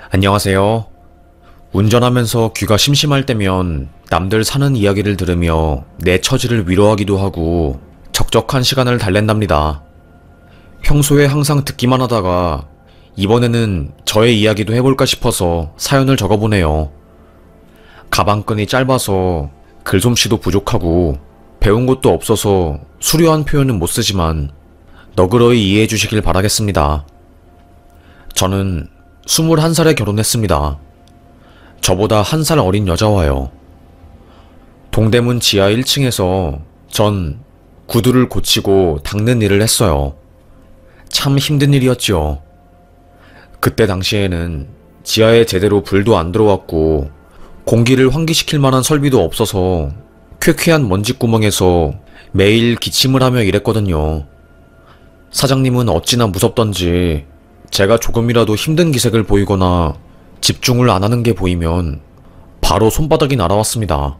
안녕하세요. 운전하면서 귀가 심심할 때면 남들 사는 이야기를 들으며 내 처지를 위로하기도 하고 적적한 시간을 달랜답니다. 평소에 항상 듣기만 하다가 이번에는 저의 이야기도 해볼까 싶어서 사연을 적어보네요. 가방끈이 짧아서 글솜씨도 부족하고 배운 것도 없어서 수려한 표현은 못 쓰지만 너그러이 이해해 주시길 바라겠습니다. 저는 21살에 결혼했습니다. 저보다 1살 어린 여자와요. 동대문 지하 1층에서 전 구두를 고치고 닦는 일을 했어요. 참 힘든 일이었지요. 그때 당시에는 지하에 제대로 불도 안 들어왔고 공기를 환기시킬 만한 설비도 없어서 쾌쾌한 먼지구멍에서 매일 기침을 하며 일했거든요. 사장님은 어찌나 무섭던지 제가 조금이라도 힘든 기색을 보이거나 집중을 안 하는 게 보이면 바로 손바닥이 날아왔습니다.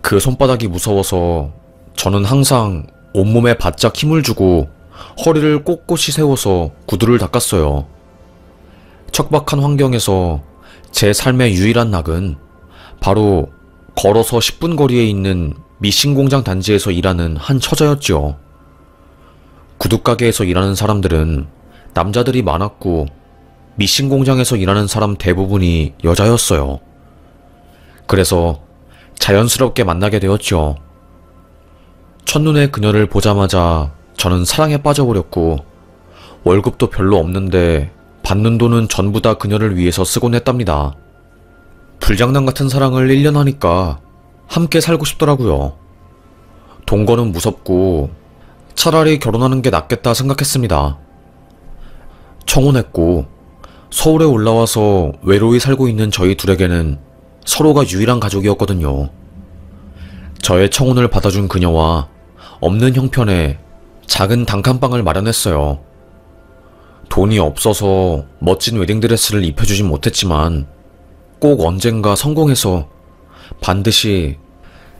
그 손바닥이 무서워서 저는 항상 온몸에 바짝 힘을 주고 허리를 꼿꼿이 세워서 구두를 닦았어요. 척박한 환경에서 제 삶의 유일한 낙은 바로 걸어서 10분 거리에 있는 미싱 공장 단지에서 일하는 한 처자였죠. 구두가게에서 일하는 사람들은 남자들이 많았고 미싱 공장에서 일하는 사람 대부분이 여자였어요. 그래서 자연스럽게 만나게 되었죠. 첫눈에 그녀를 보자마자 저는 사랑에 빠져버렸고 월급도 별로 없는데 받는 돈은 전부 다 그녀를 위해서 쓰곤 했답니다. 불장난 같은 사랑을 1년 하니까 함께 살고 싶더라고요. 동거는 무섭고 차라리 결혼하는 게 낫겠다 생각했습니다. 청혼했고 서울에 올라와서 외로이 살고 있는 저희 둘에게는 서로가 유일한 가족이었거든요. 저의 청혼을 받아준 그녀와 없는 형편에 작은 단칸방을 마련했어요. 돈이 없어서 멋진 웨딩드레스를 입혀주진 못했지만 꼭 언젠가 성공해서 반드시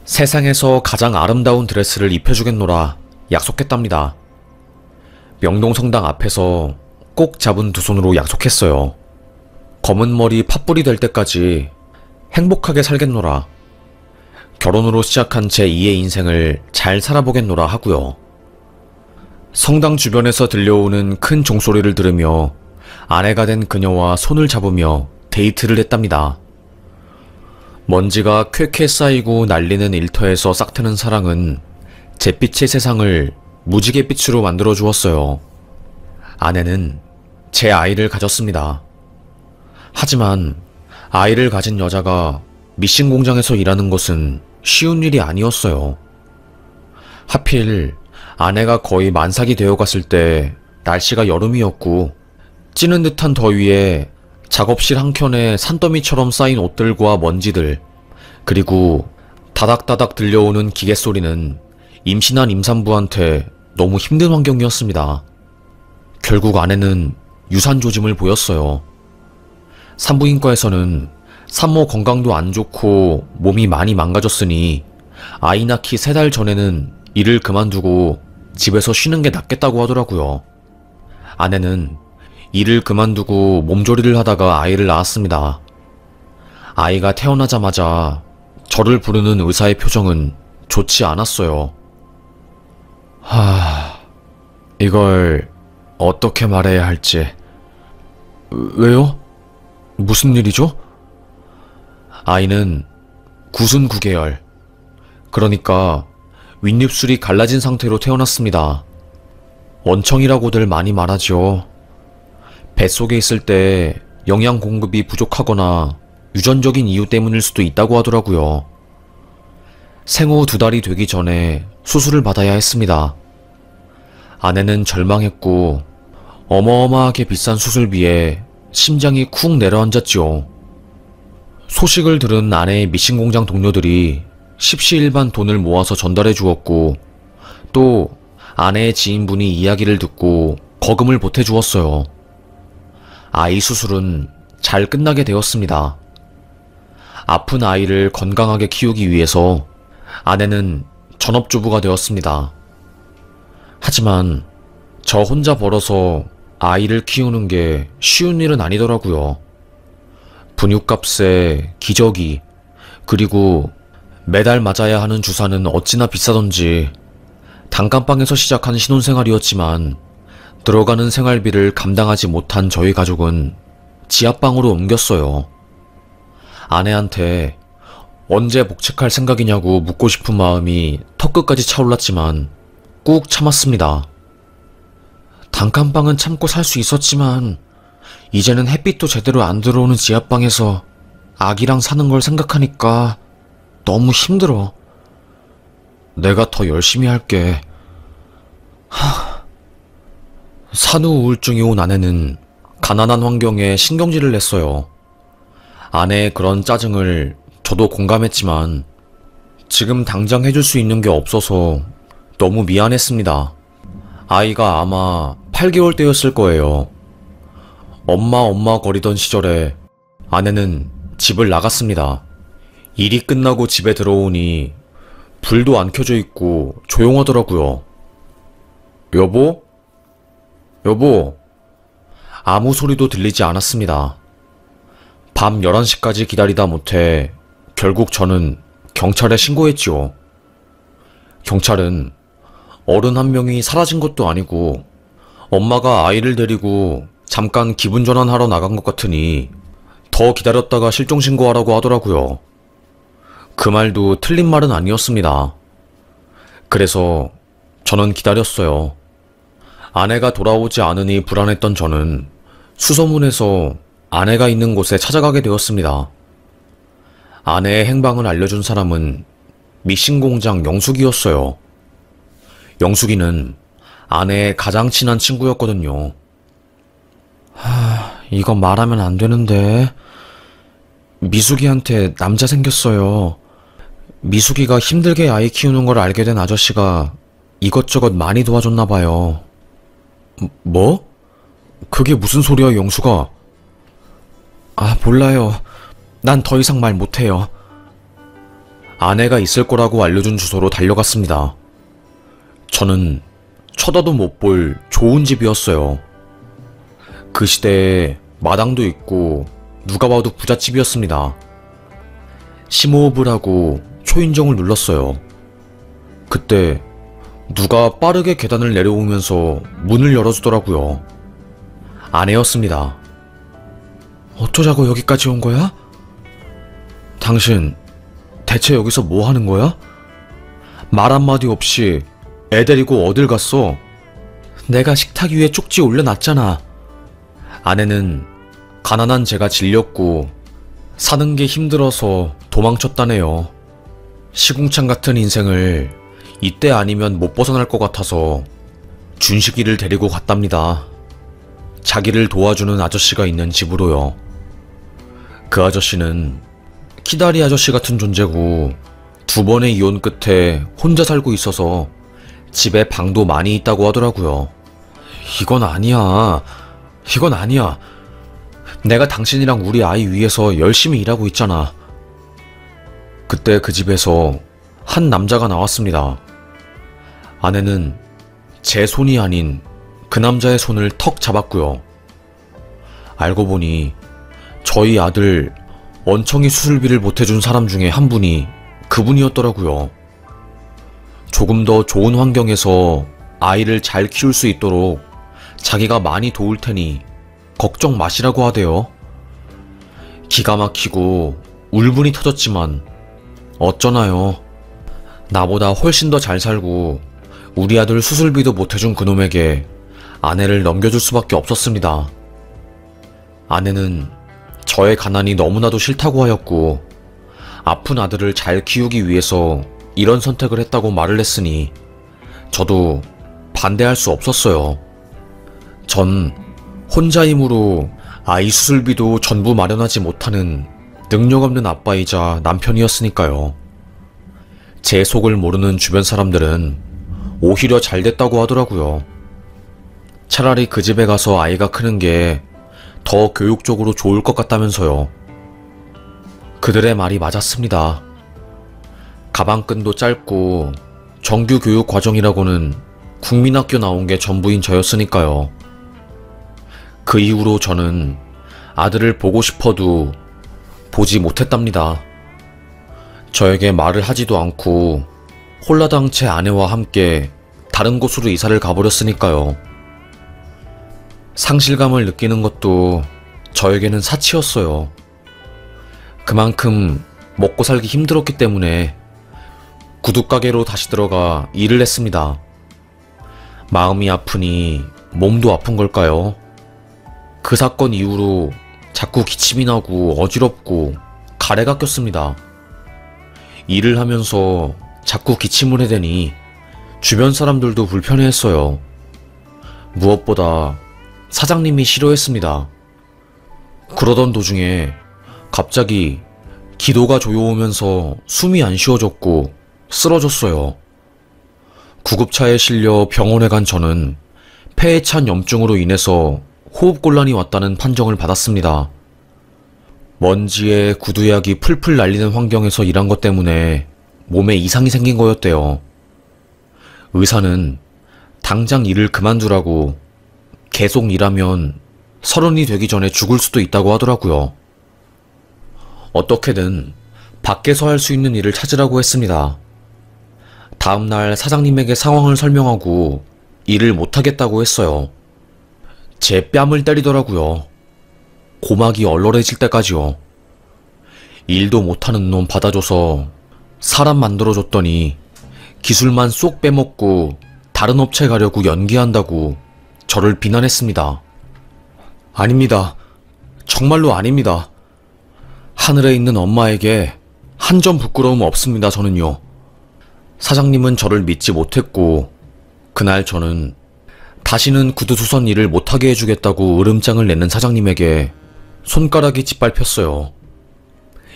세상에서 가장 아름다운 드레스를 입혀주겠노라 약속했답니다. 명동성당 앞에서 꼭 잡은 두 손으로 약속했어요. 검은 머리 팥불이 될 때까지 행복하게 살겠노라. 결혼으로 시작한 제 2의 인생을 잘 살아보겠노라 하고요. 성당 주변에서 들려오는 큰 종소리를 들으며 아내가 된 그녀와 손을 잡으며 데이트를 했답니다. 먼지가 쾌쾌 쌓이고 날리는 일터에서 싹트는 사랑은 잿빛의 세상을 무지갯빛으로 만들어 주었어요. 아내는 제 아이를 가졌습니다. 하지만 아이를 가진 여자가 미싱 공장에서 일하는 것은 쉬운 일이 아니었어요. 하필 아내가 거의 만삭이 되어 갔을 때 날씨가 여름이었고 찌는 듯한 더위에 작업실 한켠에 산더미처럼 쌓인 옷들과 먼지들, 그리고 다닥다닥 들려오는 기계 소리는 임신한 임산부한테 너무 힘든 환경이었습니다. 결국 아내는 유산조짐을 보였어요. 산부인과에서는 산모 건강도 안 좋고 몸이 많이 망가졌으니 아이 낳기 3달 전에는 일을 그만두고 집에서 쉬는 게 낫겠다고 하더라고요. 아내는 일을 그만두고 몸조리를 하다가 아이를 낳았습니다. 아이가 태어나자마자 저를 부르는 의사의 표정은 좋지 않았어요. 이걸 어떻게 말해야 할지. 왜요? 무슨 일이죠? 아이는 구순 9개월, 그러니까 윗입술이 갈라진 상태로 태어났습니다. 원청이라고들 많이 말하죠. 뱃속에 있을 때 영양 공급이 부족하거나 유전적인 이유 때문일 수도 있다고 하더라고요. 생후 2달이 되기 전에 수술을 받아야 했습니다. 아내는 절망했고 어마어마하게 비싼 수술비에 심장이 쿵 내려앉았죠. 소식을 들은 아내의 미싱 공장 동료들이 십시일반 돈을 모아서 전달해 주었고 또 아내의 지인분이 이야기를 듣고 거금을 보태 주었어요. 아이 수술은 잘 끝나게 되었습니다. 아픈 아이를 건강하게 키우기 위해서 아내는 전업주부가 되었습니다. 하지만 저 혼자 벌어서 아이를 키우는 게 쉬운 일은 아니더라고요. 분유값에 기저귀, 그리고 매달 맞아야 하는 주사는 어찌나 비싸던지 단칸방에서 시작한 신혼생활이었지만 들어가는 생활비를 감당하지 못한 저희 가족은 지하방으로 옮겼어요. 아내한테 언제 복직할 생각이냐고 묻고 싶은 마음이 턱끝까지 차올랐지만 꾹 참았습니다. 단칸방은 참고 살 수 있었지만 이제는 햇빛도 제대로 안 들어오는 지하방에서 아기랑 사는 걸 생각하니까 너무 힘들어. 내가 더 열심히 할게. 산후 우울증이 온 아내는 가난한 환경에 신경질을 냈어요. 아내의 그런 짜증을 저도 공감했지만 지금 당장 해줄 수 있는 게 없어서 너무 미안했습니다. 아이가 아마 8개월 때였을 거예요. 엄마 거리던 시절에 아내는 집을 나갔습니다. 일이 끝나고 집에 들어오니 불도 안 켜져 있고 조용하더라고요. 여보? 여보? 아무 소리도 들리지 않았습니다. 밤 11시까지 기다리다 못해 결국 저는 경찰에 신고했지요. 경찰은 어른 한 명이 사라진 것도 아니고 엄마가 아이를 데리고 잠깐 기분 전환하러 나간 것 같으니 더 기다렸다가 실종 신고하라고 하더라고요. 그 말도 틀린 말은 아니었습니다. 그래서 저는 기다렸어요. 아내가 돌아오지 않으니 불안했던 저는 수소문해서 아내가 있는 곳에 찾아가게 되었습니다. 아내의 행방을 알려준 사람은 미싱공장 영숙이었어요. 영숙이는 아내의 가장 친한 친구였거든요. 이거 말하면 안 되는데. 미숙이한테 남자 생겼어요. 미숙이가 힘들게 아이 키우는 걸 알게 된 아저씨가 이것저것 많이 도와줬나 봐요. 뭐? 그게 무슨 소리야, 영수가? 몰라요. 난 더 이상 말 못해요. 아내가 있을 거라고 알려준 주소로 달려갔습니다. 저는 쳐다도 못 볼 좋은 집이었어요. 그 시대에 마당도 있고 누가 봐도 부잣집이었습니다. 심호흡을 하고 초인종을 눌렀어요. 그때 누가 빠르게 계단을 내려오면서 문을 열어주더라고요. 아내였습니다. 어쩌자고 여기까지 온 거야? 당신 대체 여기서 뭐 하는 거야? 말 한마디 없이 애 데리고 어딜 갔어? 내가 식탁 위에 쪽지 올려놨잖아. 아내는 가난한 제가 질렸고 사는 게 힘들어서 도망쳤다네요. 시궁창 같은 인생을 이때 아니면 못 벗어날 것 같아서 준식이를 데리고 갔답니다. 자기를 도와주는 아저씨가 있는 집으로요. 그 아저씨는 키다리 아저씨 같은 존재고 2번의 이혼 끝에 혼자 살고 있어서 집에 방도 많이 있다고 하더라고요. 이건 아니야. 이건 아니야. 내가 당신이랑 우리 아이 위해서 열심히 일하고 있잖아. 그때 그 집에서 한 남자가 나왔습니다. 아내는 제 손이 아닌 그 남자의 손을 턱 잡았고요. 알고 보니 저희 아들 원청이 수술비를 보태준 사람 중에 한 분이 그분이었더라고요. 조금 더 좋은 환경에서 아이를 잘 키울 수 있도록 자기가 많이 도울 테니 걱정 마시라고 하대요. 기가 막히고 울분이 터졌지만 어쩌나요. 나보다 훨씬 더 잘 살고 우리 아들 수술비도 못해준 그놈에게 아내를 넘겨줄 수밖에 없었습니다. 아내는 저의 가난이 너무나도 싫다고 하였고 아픈 아들을 잘 키우기 위해서 이런 선택을 했다고 말을 했으니 저도 반대할 수 없었어요. 전 혼자 힘으로 아이 수술비도 전부 마련하지 못하는 능력 없는 아빠이자 남편이었으니까요. 제 속을 모르는 주변 사람들은 오히려 잘 됐다고 하더라고요. 차라리 그 집에 가서 아이가 크는 게 더 교육적으로 좋을 것 같다면서요. 그들의 말이 맞았습니다. 가방끈도 짧고 정규 교육 과정이라고는 국민학교 나온 게 전부인 저였으니까요. 그 이후로 저는 아들을 보고 싶어도 보지 못했답니다. 저에게 말을 하지도 않고 홀라당 제 아내와 함께 다른 곳으로 이사를 가버렸으니까요. 상실감을 느끼는 것도 저에게는 사치였어요. 그만큼 먹고 살기 힘들었기 때문에 구두가게로 다시 들어가 일을 했습니다. 마음이 아프니 몸도 아픈 걸까요? 그 사건 이후로 자꾸 기침이 나고 어지럽고 가래가 꼈습니다. 일을 하면서 자꾸 기침을 해대니 주변 사람들도 불편해했어요. 무엇보다 사장님이 싫어했습니다. 그러던 도중에 갑자기 기도가 조여오면서 숨이 안 쉬어졌고 쓰러졌어요. 구급차에 실려 병원에 간 저는 폐에 찬 염증으로 인해서 호흡곤란이 왔다는 판정을 받았습니다. 먼지에 구두약이 풀풀 날리는 환경에서 일한 것 때문에 몸에 이상이 생긴 거였대요. 의사는 당장 일을 그만두라고 계속 일하면 30이 되기 전에 죽을 수도 있다고 하더라고요. 어떻게든 밖에서 할 수 있는 일을 찾으라고 했습니다. 다음날 사장님에게 상황을 설명하고 일을 못하겠다고 했어요. 제 뺨을 때리더라고요. 고막이 얼얼해질 때까지요. 일도 못하는 놈 받아줘서 사람 만들어줬더니 기술만 쏙 빼먹고 다른 업체 가려고 연기한다고 저를 비난했습니다. 아닙니다. 정말로 아닙니다. 하늘에 있는 엄마에게 한 점 부끄러움 없습니다, 저는요. 사장님은 저를 믿지 못했고 그날 저는 다시는 구두수선 일을 못하게 해주겠다고 으름장을 내는 사장님에게 손가락이 짓밟혔어요.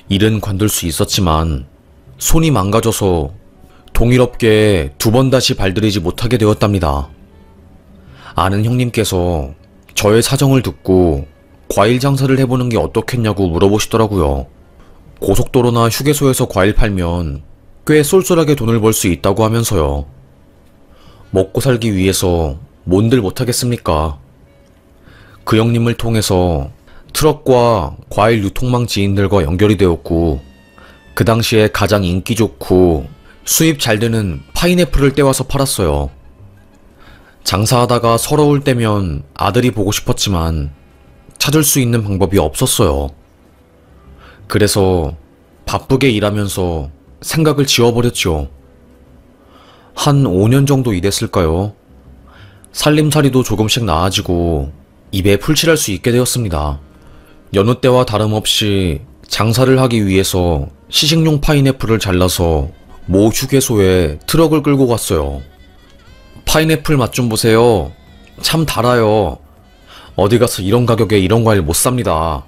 일은 관둘 수 있었지만 손이 망가져서 동일업계에 2번 다시 발들이지 못하게 되었답니다. 아는 형님께서 저의 사정을 듣고 과일 장사를 해보는 게 어떻겠냐고 물어보시더라고요. 고속도로나 휴게소에서 과일 팔면 꽤 쏠쏠하게 돈을 벌 수 있다고 하면서요. 먹고 살기 위해서 뭔들 못하겠습니까? 그 형님을 통해서 트럭과 과일 유통망 지인들과 연결이 되었고 그 당시에 가장 인기 좋고 수입 잘 되는 파인애플을 떼와서 팔았어요. 장사하다가 서러울 때면 아들이 보고 싶었지만 찾을 수 있는 방법이 없었어요. 그래서 바쁘게 일하면서 생각을 지워버렸죠. 한 5년 정도 일했을까요? 살림살이도 조금씩 나아지고 입에 풀칠할 수 있게 되었습니다. 여느 때와 다름없이 장사를 하기 위해서 시식용 파인애플을 잘라서 모 휴게소에 트럭을 끌고 갔어요. 파인애플 맛 좀 보세요. 참 달아요. 어디 가서 이런 가격에 이런 과일 못 삽니다.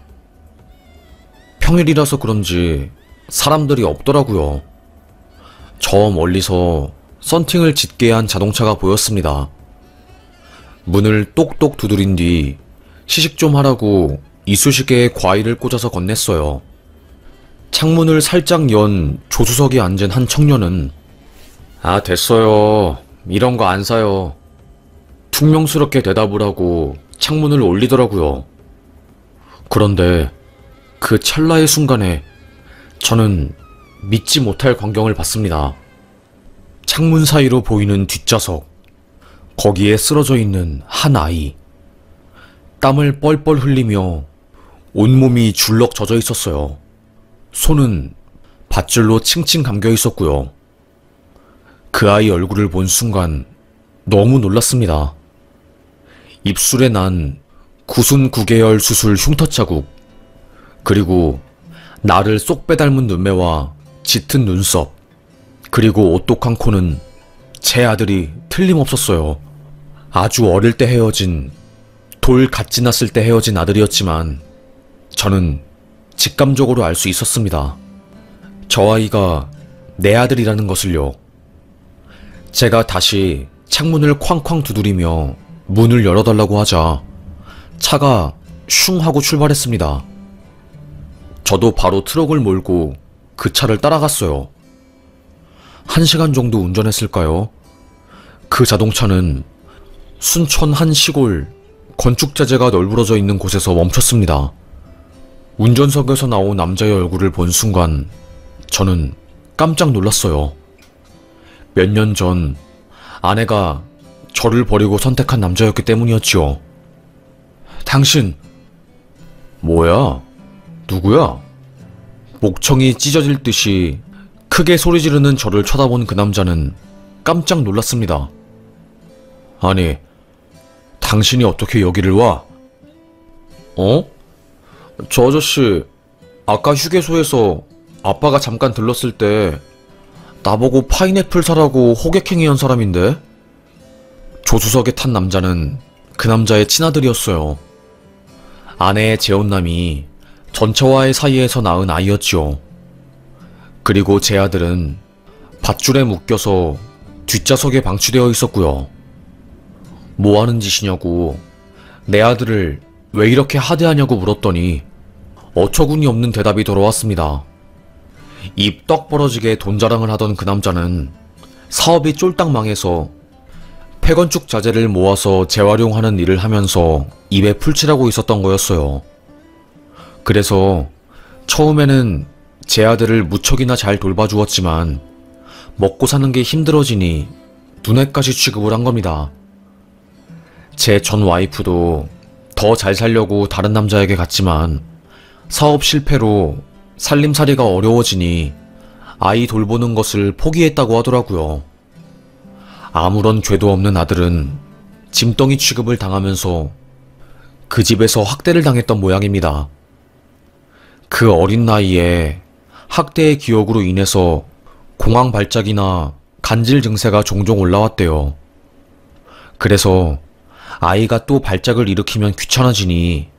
평일이라서 그런지 사람들이 없더라고요. 저 멀리서 썬팅을 짙게 한 자동차가 보였습니다. 문을 똑똑 두드린 뒤 시식 좀 하라고 이쑤시개에 과일을 꽂아서 건넸어요. 창문을 살짝 연 조수석에 앉은 한 청년은 아 됐어요. 이런 거 안 사요. 퉁명스럽게 대답을 하고 창문을 올리더라고요. 그런데 그 찰나의 순간에 저는 믿지 못할 광경을 봤습니다. 창문 사이로 보이는 뒷좌석, 거기에 쓰러져 있는 한 아이. 땀을 뻘뻘 흘리며 온몸이 줄럭 젖어 있었어요. 손은 밧줄로 칭칭 감겨 있었고요. 그 아이 얼굴을 본 순간 너무 놀랐습니다. 입술에 난 구순 9개월 수술 흉터 자국, 그리고 나를 쏙 빼닮은 눈매와 짙은 눈썹, 그리고 오똑한 코는 제 아들이 틀림없었어요. 아주 어릴 때 헤어진, 돌 갓 지났을 때 헤어진 아들이었지만 저는 직감적으로 알 수 있었습니다. 저 아이가 내 아들이라는 것을요. 제가 다시 창문을 쾅쾅 두드리며 문을 열어달라고 하자 차가 슝 하고 출발했습니다. 저도 바로 트럭을 몰고 그 차를 따라갔어요. 1시간 정도 운전했을까요? 그 자동차는 순천 한 시골 건축자재가 널브러져 있는 곳에서 멈췄습니다. 운전석에서 나온 남자의 얼굴을 본 순간 저는 깜짝 놀랐어요. 몇 년 전 아내가 저를 버리고 선택한 남자였기 때문이었지요. 당신, 뭐야? 누구야? 목청이 찢어질 듯이 크게 소리 지르는 저를 쳐다본 그 남자는 깜짝 놀랐습니다. 아니, 당신이 어떻게 여기를 와? 어? 저 아저씨, 아까 휴게소에서 아빠가 잠깐 들렀을 때 나보고 파인애플 사라고 호객행위 한 사람인데? 조수석에 탄 남자는 그 남자의 친아들이었어요. 아내의 재혼남이 전처와의 사이에서 낳은 아이였지요. 그리고 제 아들은 밧줄에 묶여서 뒷좌석에 방치되어 있었고요. 뭐하는 짓이냐고 내 아들을 왜 이렇게 하대하냐고 물었더니 어처구니 없는 대답이 돌아왔습니다. 입 떡 벌어지게 돈 자랑을 하던 그 남자는 사업이 쫄딱 망해서 폐건축 자재를 모아서 재활용하는 일을 하면서 입에 풀칠하고 있었던 거였어요. 그래서 처음에는 제 아들을 무척이나 잘 돌봐주었지만 먹고 사는 게 힘들어지니 눈엣까지 취급을 한 겁니다. 제 전 와이프도 더 잘 살려고 다른 남자에게 갔지만 사업 실패로 살림살이가 어려워지니 아이 돌보는 것을 포기했다고 하더라고요. 아무런 죄도 없는 아들은 짐덩이 취급을 당하면서 그 집에서 학대를 당했던 모양입니다. 그 어린 나이에 학대의 기억으로 인해서 공황 발작이나 간질 증세가 종종 올라왔대요. 그래서 아이가 또 발작을 일으키면 귀찮아지니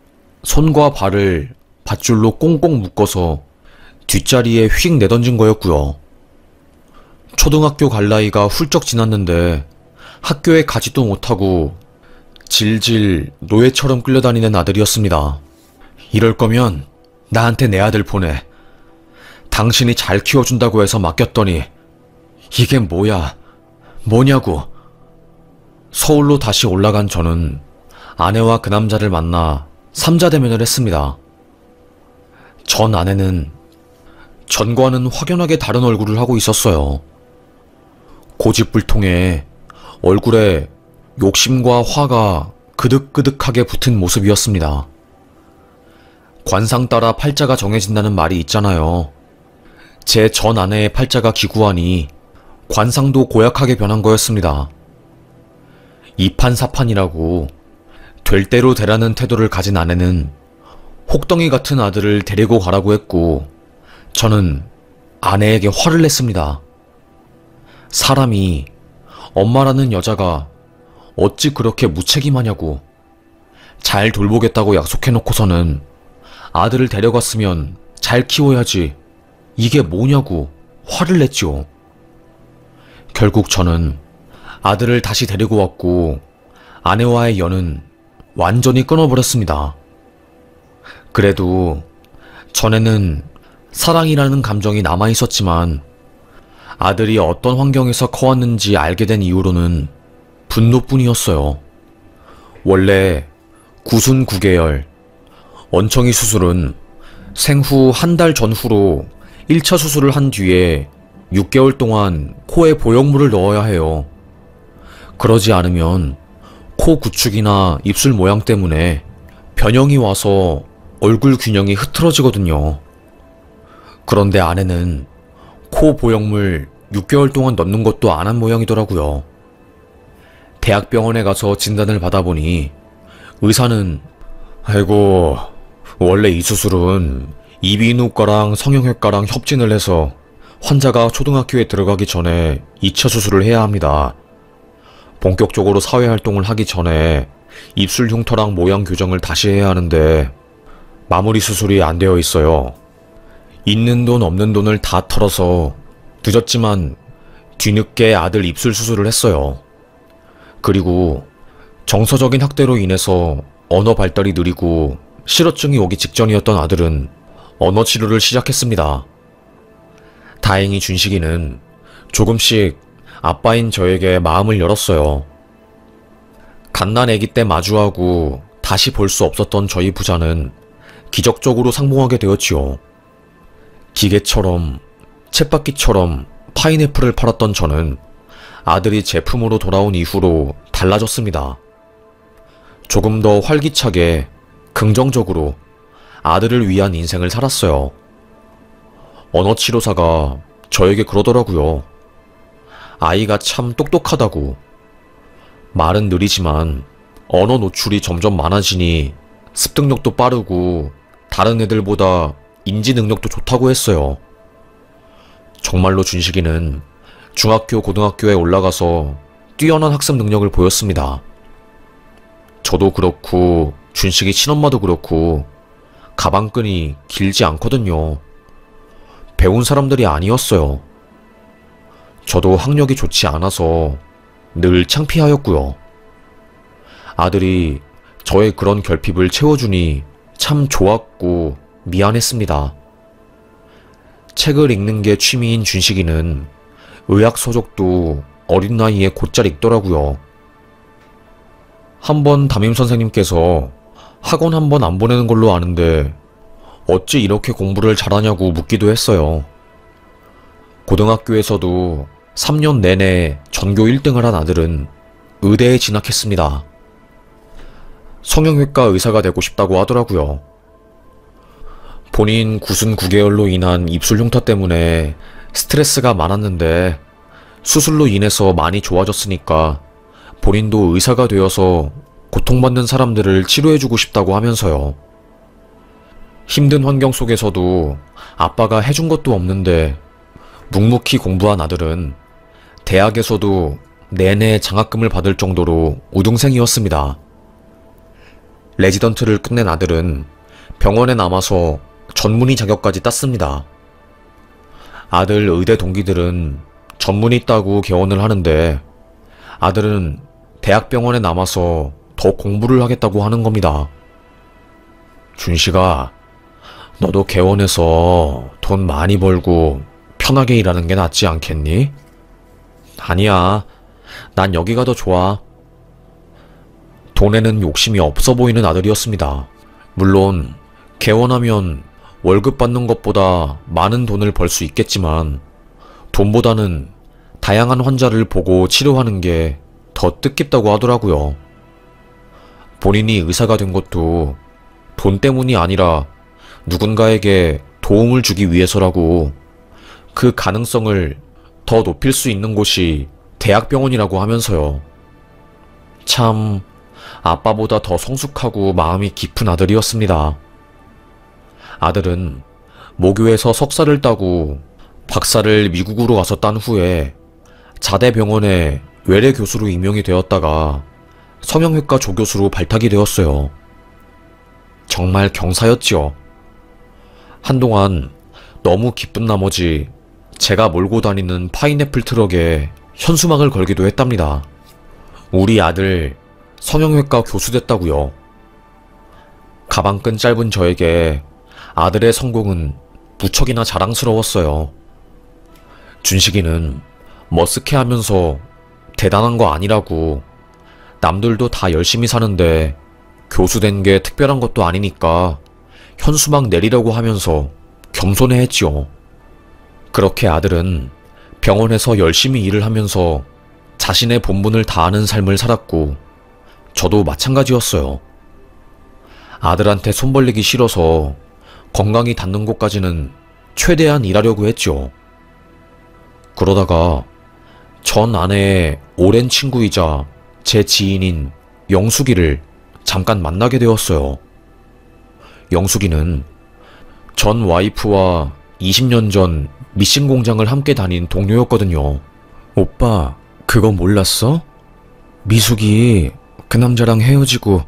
손과 발을 밧줄로 꽁꽁 묶어서 뒷자리에 휙 내던진 거였고요. 초등학교 갈 나이가 훌쩍 지났는데 학교에 가지도 못하고 질질 노예처럼 끌려다니는 아들이었습니다. 이럴 거면 나한테 내 아들 보내. 당신이 잘 키워준다고 해서 맡겼더니 이게 뭐냐고. 서울로 다시 올라간 저는 아내와 그 남자를 만나 삼자대면을 했습니다. 전 아내는 전과는 확연하게 다른 얼굴을 하고 있었어요. 고집불통에 얼굴에 욕심과 화가 그득그득하게 붙은 모습이었습니다. 관상 따라 팔자가 정해진다는 말이 있잖아요. 제 전 아내의 팔자가 기구하니 관상도 고약하게 변한 거였습니다. 이판사판이라고 될 대로 되라는 태도를 가진 아내는 혹덩이 같은 아들을 데리고 가라고 했고 저는 아내에게 화를 냈습니다. 사람이 엄마라는 여자가 어찌 그렇게 무책임하냐고. 잘 돌보겠다고 약속해놓고서는 아들을 데려갔으면 잘 키워야지. 이게 뭐냐고 화를 냈죠. 결국 저는 아들을 다시 데리고 왔고 아내와의 연은 완전히 끊어버렸습니다. 그래도 전에는 사랑이라는 감정이 남아있었지만 아들이 어떤 환경에서 커왔는지 알게 된 이후로는 분노뿐이었어요. 원래 구순 9개월, 원청이 수술은 생후 한 달 전후로 1차 수술을 한 뒤에 6개월 동안 코에 보형물을 넣어야 해요. 그러지 않으면 코 구축이나 입술 모양 때문에 변형이 와서 얼굴 균형이 흐트러지거든요. 그런데 아내는 코 보형물 6개월 동안 넣는 것도 안 한 모양이더라고요. 대학병원에 가서 진단을 받아보니 의사는 아이고 원래 이 수술은 이비인후과랑 성형외과랑 협진을 해서 환자가 초등학교에 들어가기 전에 2차 수술을 해야 합니다. 본격적으로 사회활동을 하기 전에 입술 흉터랑 모양 교정을 다시 해야 하는데 마무리 수술이 안 되어 있어요. 있는 돈 없는 돈을 다 털어서 늦었지만 뒤늦게 아들 입술 수술을 했어요. 그리고 정서적인 학대로 인해서 언어 발달이 느리고 실어증이 오기 직전이었던 아들은 언어 치료를 시작했습니다. 다행히 준식이는 조금씩 아빠인 저에게 마음을 열었어요. 갓난 아기 때 마주하고 다시 볼 수 없었던 저희 부자는 기적적으로 상봉하게 되었지요. 기계처럼, 쳇바퀴처럼 파인애플을 팔았던 저는 아들이 제품으로 돌아온 이후로 달라졌습니다. 조금 더 활기차게, 긍정적으로 아들을 위한 인생을 살았어요. 언어치료사가 저에게 그러더라고요. 아이가 참 똑똑하다고. 말은 느리지만 언어 노출이 점점 많아지니 습득력도 빠르고 다른 애들보다 인지 능력도 좋다고 했어요. 정말로 준식이는 중학교, 고등학교에 올라가서 뛰어난 학습 능력을 보였습니다. 저도 그렇고 준식이 친엄마도 그렇고 가방끈이 길지 않거든요. 배운 사람들이 아니었어요. 저도 학력이 좋지 않아서 늘 창피하였고요. 아들이 저의 그런 결핍을 채워주니 참 좋았고 미안했습니다. 책을 읽는 게 취미인 준식이는 의학 서적도 어린 나이에 곧잘 읽더라고요. 한번 담임선생님께서 학원 한 번 안 보내는 걸로 아는데 어찌 이렇게 공부를 잘하냐고 묻기도 했어요. 고등학교에서도 3년 내내 전교 1등을 한 아들은 의대에 진학했습니다. 성형외과 의사가 되고 싶다고 하더라고요. 본인 구순 9개월로 인한 입술 흉터 때문에 스트레스가 많았는데 수술로 인해서 많이 좋아졌으니까 본인도 의사가 되어서 고통받는 사람들을 치료해주고 싶다고 하면서요. 힘든 환경 속에서도 아빠가 해준 것도 없는데 묵묵히 공부한 아들은 대학에서도 내내 장학금을 받을 정도로 우등생이었습니다. 레지던트를 끝낸 아들은 병원에 남아서 전문의 자격까지 땄습니다. 아들 의대 동기들은 전문의 따고 개원을 하는데 아들은 대학병원에 남아서 더 공부를 하겠다고 하는 겁니다. 준식아, 너도 개원해서 돈 많이 벌고 편하게 일하는 게 낫지 않겠니? 아니야, 난 여기가 더 좋아. 돈에는 욕심이 없어 보이는 아들이었습니다. 물론 개원하면 월급 받는 것보다 많은 돈을 벌 수 있겠지만 돈보다는 다양한 환자를 보고 치료하는 게 더 뜻깊다고 하더라고요. 본인이 의사가 된 것도 돈 때문이 아니라 누군가에게 도움을 주기 위해서라고, 그 가능성을 더 높일 수 있는 곳이 대학병원이라고 하면서요. 참 아빠보다 더 성숙하고 마음이 깊은 아들이었습니다. 아들은 모교에서 석사를 따고 박사를 미국으로 가서 딴 후에 자대병원에 외래 교수로 임용이 되었다가 성형외과 조교수로 발탁이 되었어요. 정말 경사였지요. 한동안 너무 기쁜 나머지 제가 몰고 다니는 파인애플 트럭에 현수막을 걸기도 했답니다. 우리 아들 성형외과 교수 됐다고요. 가방끈 짧은 저에게 아들의 성공은 무척이나 자랑스러웠어요. 준식이는 머쓱해하면서 대단한 거 아니라고, 남들도 다 열심히 사는데 교수 된 게 특별한 것도 아니니까 현수막 내리려고 하면서 겸손해했지요. 그렇게 아들은 병원에서 열심히 일을 하면서 자신의 본분을 다하는 삶을 살았고 저도 마찬가지였어요. 아들한테 손 벌리기 싫어서 건강이 닿는 곳까지는 최대한 일하려고 했죠. 그러다가 전 아내의 오랜 친구이자 제 지인인 영숙이를 잠깐 만나게 되었어요. 영숙이는 전 와이프와 20년 전 미싱 공장을 함께 다닌 동료였거든요. 오빠, 그거 몰랐어? 미숙이 그 남자랑 헤어지고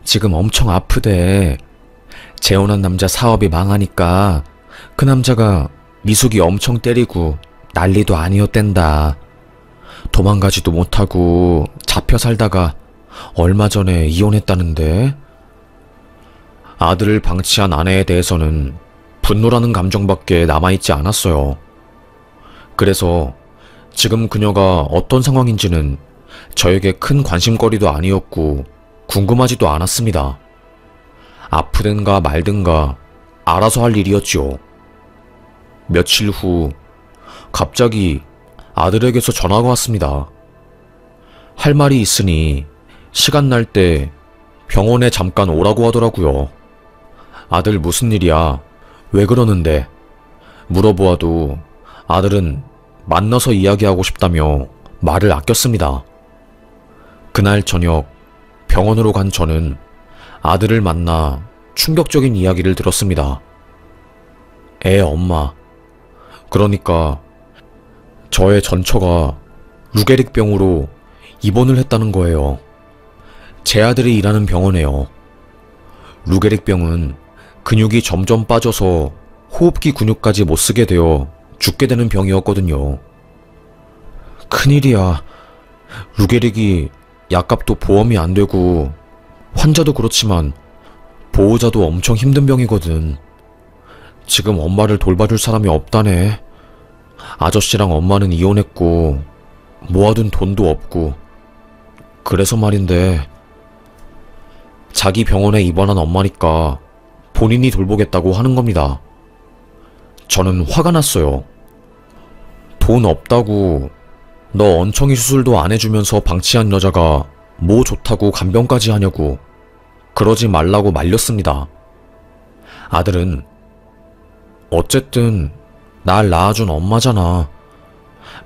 지금 엄청 아프대. 재혼한 남자 사업이 망하니까 그 남자가 미숙이 엄청 때리고 난리도 아니었댄다. 도망가지도 못하고 잡혀 살다가 얼마 전에 이혼했다는데. 아들을 방치한 아내에 대해서는 분노라는 감정밖에 남아있지 않았어요. 그래서 지금 그녀가 어떤 상황인지는 저에게 큰 관심거리도 아니었고 궁금하지도 않았습니다. 아프든가 말든가 알아서 할 일이었지요. 며칠 후 갑자기 아들에게서 전화가 왔습니다. 할 말이 있으니 시간 날 때 병원에 잠깐 오라고 하더라고요. 아들 무슨 일이야? 왜 그러는데? 물어보아도 아들은 만나서 이야기하고 싶다며 말을 아꼈습니다. 그날 저녁 병원으로 간 저는 아들을 만나 충격적인 이야기를 들었습니다. 애 엄마, 그러니까 저의 전처가 루게릭병으로 입원을 했다는 거예요. 제 아들이 일하는 병원에요. 루게릭병은 근육이 점점 빠져서 호흡기 근육까지 못쓰게 되어 죽게 되는 병이었거든요. 큰일이야. 루게릭이 약값도 보험이 안 되고 환자도 그렇지만 보호자도 엄청 힘든 병이거든. 지금 엄마를 돌봐줄 사람이 없다네. 아저씨랑 엄마는 이혼했고 모아둔 돈도 없고. 그래서 말인데, 자기 병원에 입원한 엄마니까 본인이 돌보겠다고 하는 겁니다. 저는 화가 났어요. 돈 없다고 너 엉청이 수술도 안 해주면서 방치한 여자가 뭐 좋다고 간병까지 하냐고 그러지 말라고 말렸습니다. 아들은 어쨌든 날 낳아준 엄마잖아.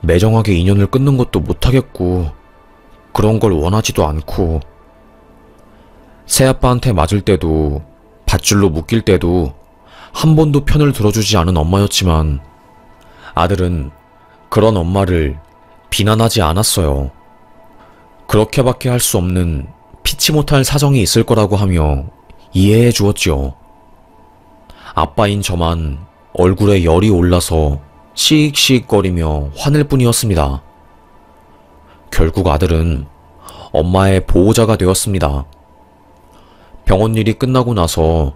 매정하게 인연을 끊는 것도 못하겠고 그런 걸 원하지도 않고. 새아빠한테 맞을 때도 밧줄로 묶일 때도 한 번도 편을 들어주지 않은 엄마였지만 아들은 그런 엄마를 비난하지 않았어요. 그렇게밖에 할 수 없는 피치 못할 사정이 있을 거라고 하며 이해해 주었지요. 아빠인 저만 얼굴에 열이 올라서 시익시익거리며 화낼 뿐이었습니다. 결국 아들은 엄마의 보호자가 되었습니다. 병원 일이 끝나고 나서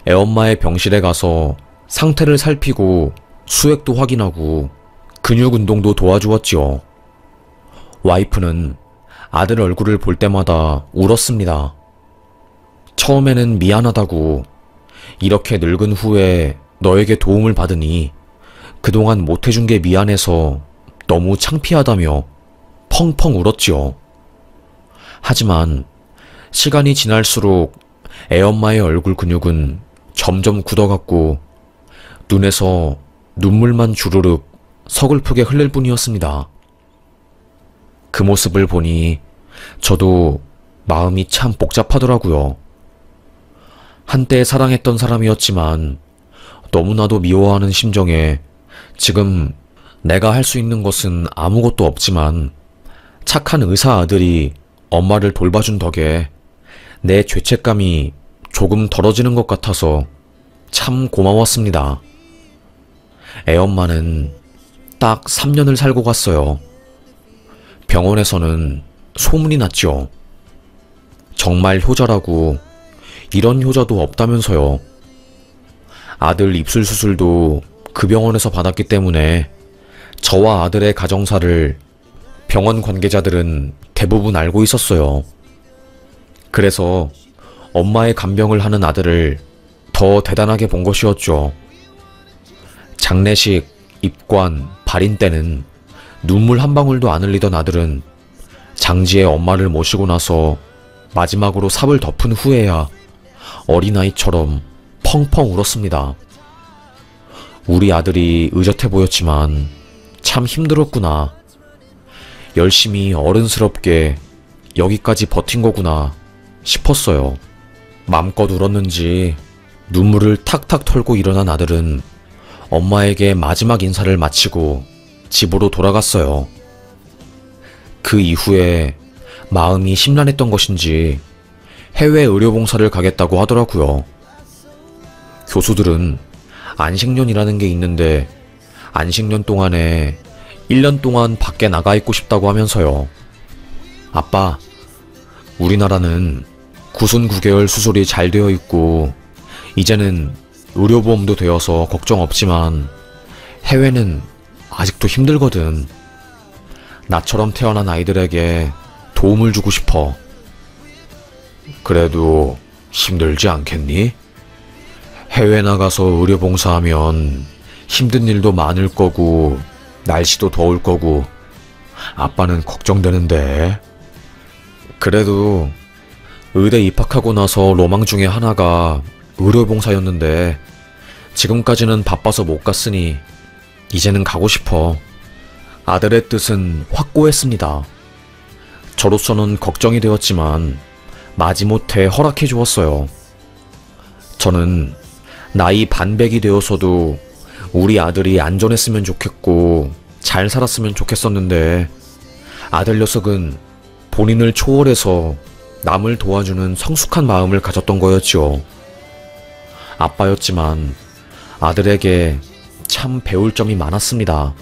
애엄마의 병실에 가서 상태를 살피고 수액도 확인하고 근육 운동도 도와주었지요. 와이프는 아들 얼굴을 볼 때마다 울었습니다. 처음에는 미안하다고, 이렇게 늙은 후에 너에게 도움을 받으니 그동안 못해준 게 미안해서 너무 창피하다며 펑펑 울었지요. 하지만 시간이 지날수록 애엄마의 얼굴 근육은 점점 굳어갔고 눈에서 눈물만 주르륵 서글프게 흘릴 뿐이었습니다. 그 모습을 보니 저도 마음이 참 복잡하더라고요. 한때 사랑했던 사람이었지만 너무나도 미워하는 심정에 지금 내가 할 수 있는 것은 아무것도 없지만 착한 의사 아들이 엄마를 돌봐준 덕에 내 죄책감이 조금 덜어지는 것 같아서 참 고마웠습니다. 애엄마는 딱 3년을 살고 갔어요. 병원에서는 소문이 났죠. 정말 효자라고, 이런 효자도 없다면서요. 아들 입술 수술도 그 병원에서 받았기 때문에 저와 아들의 가정사를 병원 관계자들은 대부분 알고 있었어요. 그래서 엄마의 간병을 하는 아들을 더 대단하게 본 것이었죠. 장례식, 입관, 발인 때는 눈물 한 방울도 안 흘리던 아들은 장지의 엄마를 모시고 나서 마지막으로 삽을 덮은 후에야 어린아이처럼 펑펑 울었습니다. 우리 아들이 의젓해 보였지만 참 힘들었구나. 열심히 어른스럽게 여기까지 버틴 거구나 싶었어요. 맘껏 울었는지 눈물을 탁탁 털고 일어난 아들은 엄마에게 마지막 인사를 마치고 집으로 돌아갔어요. 그 이후에 마음이 심란했던 것인지 해외 의료봉사를 가겠다고 하더라고요. 교수들은 안식년이라는 게 있는데 안식년 동안에 1년 동안 밖에 나가 있고 싶다고 하면서요. 아빠, 우리나라는 9순 9개월 수술이 잘 되어 있고 이제는 의료보험도 되어서 걱정 없지만 해외는 아직도 힘들거든. 나처럼 태어난 아이들에게 도움을 주고 싶어. 그래도 힘들지 않겠니? 해외 나가서 의료봉사하면 힘든 일도 많을 거고 날씨도 더울 거고 아빠는 걱정되는데. 그래도 의대 입학하고 나서 로망 중에 하나가 의료봉사였는데 지금까지는 바빠서 못 갔으니 이제는 가고 싶어. 아들의 뜻은 확고했습니다. 저로서는 걱정이 되었지만 마지못해 허락해 주었어요. 저는 나이 반백이 되어서도 우리 아들이 안전했으면 좋겠고 잘 살았으면 좋겠었는데 아들 녀석은 본인을 초월해서 남을 도와주는 성숙한 마음을 가졌던 거였죠. 아빠였지만 아들에게 참 배울 점이 많았습니다.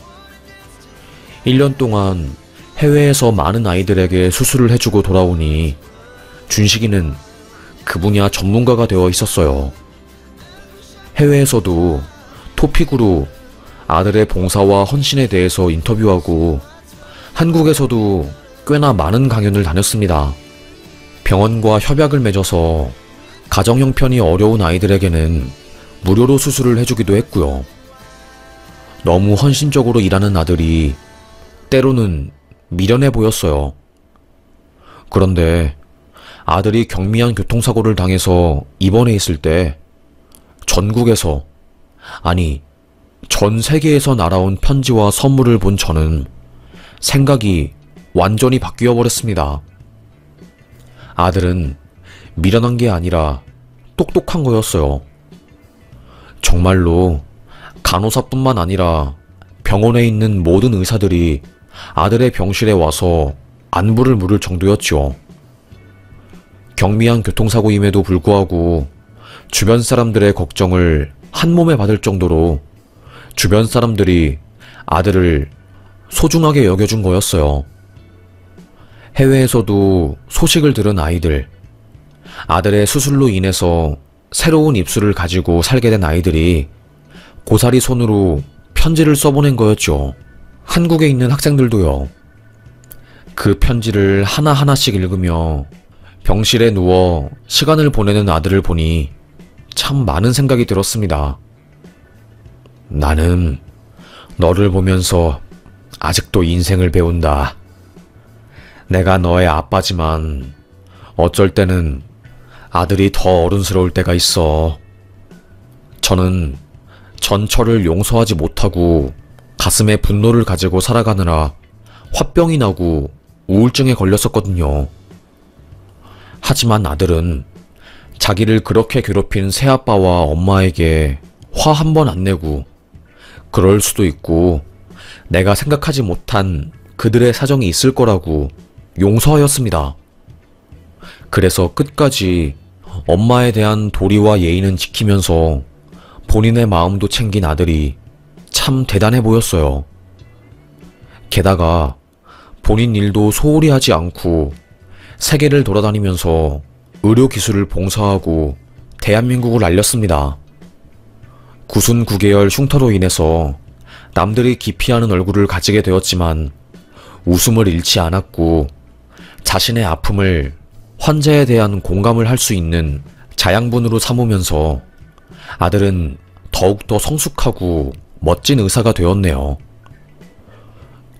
1년 동안 해외에서 많은 아이들에게 수술을 해주고 돌아오니 준식이는 그 분야 전문가가 되어 있었어요. 해외에서도 토픽으로 아들의 봉사와 헌신에 대해서 인터뷰하고 한국에서도 꽤나 많은 강연을 다녔습니다. 병원과 협약을 맺어서 가정 형편이 어려운 아이들에게는 무료로 수술을 해주기도 했고요. 너무 헌신적으로 일하는 아들이 때로는 미련해 보였어요. 그런데 아들이 경미한 교통사고를 당해서 입원해 있을 때 전국에서, 아니 전 세계에서 날아온 편지와 선물을 본 저는 생각이 완전히 바뀌어 버렸습니다. 아들은 미련한 게 아니라 똑똑한 거였어요. 정말로 간호사뿐만 아니라 병원에 있는 모든 의사들이 아들의 병실에 와서 안부를 물을 정도였죠. 경미한 교통사고임에도 불구하고 주변 사람들의 걱정을 한 몸에 받을 정도로 주변 사람들이 아들을 소중하게 여겨준 거였어요. 해외에서도 소식을 들은 아이들, 아들의 수술로 인해서 새로운 입술을 가지고 살게 된 아이들이 고사리 손으로 편지를 써보낸 거였죠. 한국에 있는 학생들도요. 그 편지를 하나하나씩 읽으며 병실에 누워 시간을 보내는 아들을 보니 참 많은 생각이 들었습니다. 나는 너를 보면서 아직도 인생을 배운다. 내가 너의 아빠지만 어쩔 때는 아들이 더 어른스러울 때가 있어. 저는 전처를 용서하지 못하고 가슴에 분노를 가지고 살아가느라 화병이 나고 우울증에 걸렸었거든요. 하지만 아들은 자기를 그렇게 괴롭힌 새아빠와 엄마에게 화 한 번 안 내고 그럴 수도 있고 내가 생각하지 못한 그들의 사정이 있을 거라고 용서하였습니다. 그래서 끝까지 엄마에 대한 도리와 예의는 지키면서 본인의 마음도 챙긴 아들이 참 대단해 보였어요. 게다가 본인 일도 소홀히 하지 않고 세계를 돌아다니면서 의료기술을 봉사하고 대한민국을 알렸습니다. 9순9계열 흉터로 인해서 남들이 기피하는 얼굴을 가지게 되었지만 웃음을 잃지 않았고 자신의 아픔을 환자에 대한 공감을 할 수 있는 자양분으로 삼으면서 아들은 더욱더 성숙하고 멋진 의사가 되었네요.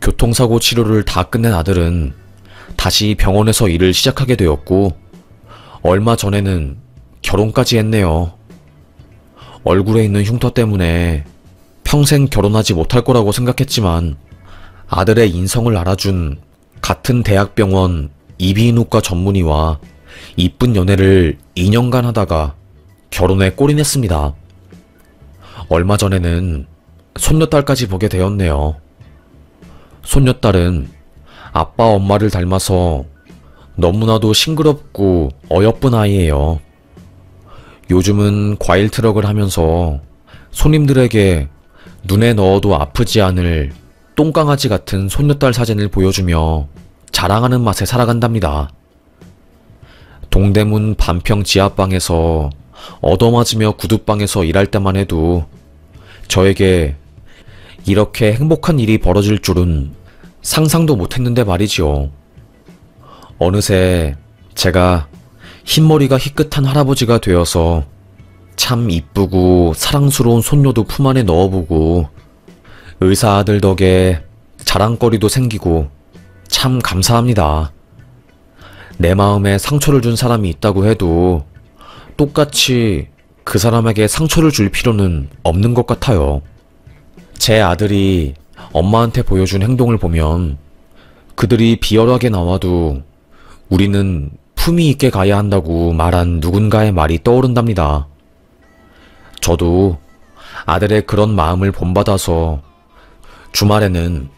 교통사고 치료를 다 끝낸 아들은 다시 병원에서 일을 시작하게 되었고 얼마 전에는 결혼까지 했네요. 얼굴에 있는 흉터 때문에 평생 결혼하지 못할 거라고 생각했지만 아들의 인성을 알아준 같은 대학병원 이비인후과 전문의와 이쁜 연애를 2년간 하다가 결혼에 골인했습니다. 얼마 전에는 손녀딸까지 보게 되었네요. 손녀딸은 아빠 엄마를 닮아서 너무나도 싱그럽고 어여쁜 아이예요. 요즘은 과일 트럭을 하면서 손님들에게 눈에 넣어도 아프지 않을 똥강아지 같은 손녀딸 사진을 보여주며 자랑하는 맛에 살아간답니다. 동대문 반평 지하방에서 얻어맞으며 구두방에서 일할 때만 해도 저에게 이렇게 행복한 일이 벌어질 줄은 상상도 못했는데 말이지요. 어느새 제가 흰머리가 희끗한 할아버지가 되어서 참 이쁘고 사랑스러운 손녀도 품 안에 넣어보고 의사 아들 덕에 자랑거리도 생기고 참 감사합니다. 내 마음에 상처를 준 사람이 있다고 해도 똑같이 그 사람에게 상처를 줄 필요는 없는 것 같아요. 제 아들이 엄마한테 보여준 행동을 보면 그들이 비열하게 나와도 우리는 품위 있게 가야 한다고 말한 누군가의 말이 떠오른답니다. 저도 아들의 그런 마음을 본받아서 주말에는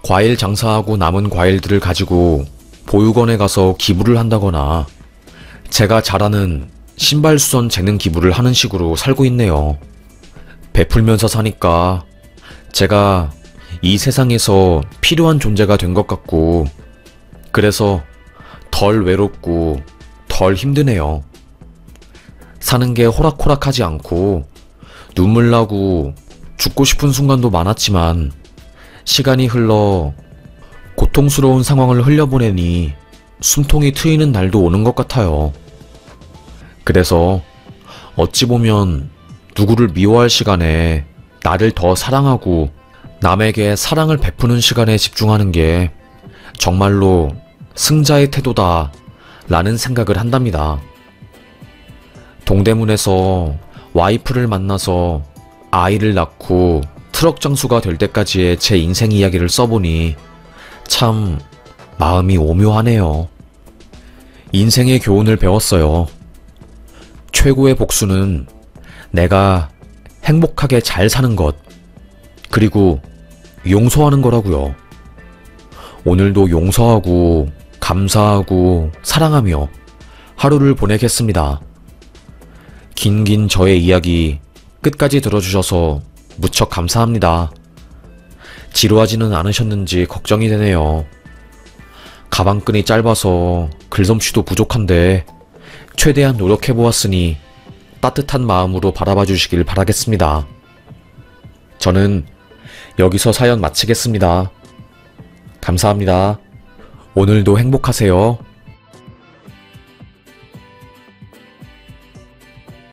과일 장사하고 남은 과일들을 가지고 보육원에 가서 기부를 한다거나 제가 잘 아는 신발수선 재능 기부를 하는 식으로 살고 있네요. 베풀면서 사니까 제가 이 세상에서 필요한 존재가 된 것 같고 그래서 덜 외롭고 덜 힘드네요. 사는 게 호락호락하지 않고 눈물 나고 죽고 싶은 순간도 많았지만 시간이 흘러 고통스러운 상황을 흘려보내니 숨통이 트이는 날도 오는 것 같아요. 그래서 어찌 보면 누구를 미워할 시간에 나를 더 사랑하고 남에게 사랑을 베푸는 시간에 집중하는 게 정말로 승자의 태도다 라는 생각을 한답니다. 동대문에서 와이프를 만나서 아이를 낳고 트럭 장수가 될 때까지의 제 인생 이야기를 써보니 참 마음이 오묘하네요. 인생의 교훈을 배웠어요. 최고의 복수는 내가 행복하게 잘 사는 것, 그리고 용서하는 거라고요. 오늘도 용서하고 감사하고 사랑하며 하루를 보내겠습니다. 긴긴 저의 이야기 끝까지 들어주셔서 무척 감사합니다. 지루하지는 않으셨는지 걱정이 되네요. 가방끈이 짧아서 글솜씨도 부족한데 최대한 노력해보았으니 따뜻한 마음으로 바라봐 주시길 바라겠습니다. 저는 여기서 사연 마치겠습니다. 감사합니다. 오늘도 행복하세요.